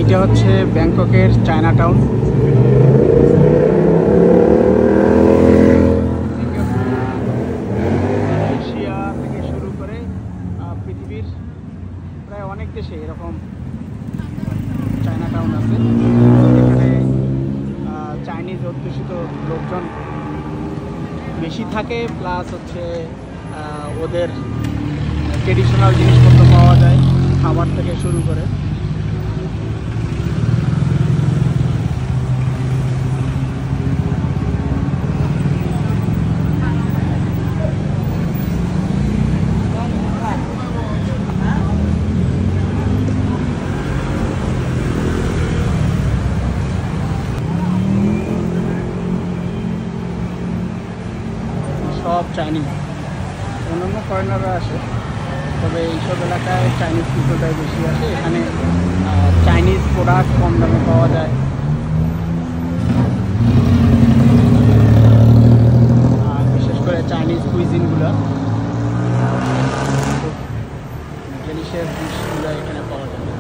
এটা হচ্ছে ব্যাংককের China town. Asia থেকে শুরু করে পৃথিবীর প্রায় অনেক দেশে এরকম চায়না টাউন আছে, এখানে চাইনিজ অধ্যুষিত লোকজন বেশি থাকে, প্লাস হচ্ছে ওদের ট্রেডিশনাল জিনিসপত্র পাওয়া যায়, খাবার থেকে শুরু করে। সব চাইনিজ, অন্যান্য ফরেনাররা আসে, তবে এইসব এলাকায় চাইনিজ পিপলটাই বেশি আসে। এখানে চাইনিজ প্রোডাক্ট কম দামে পাওয়া যায়। বিশেষ করে চাইনিজ কুইজিনগুলো, ডেলিশিয়াস ডিশগুলো এখানে পাওয়া যায়।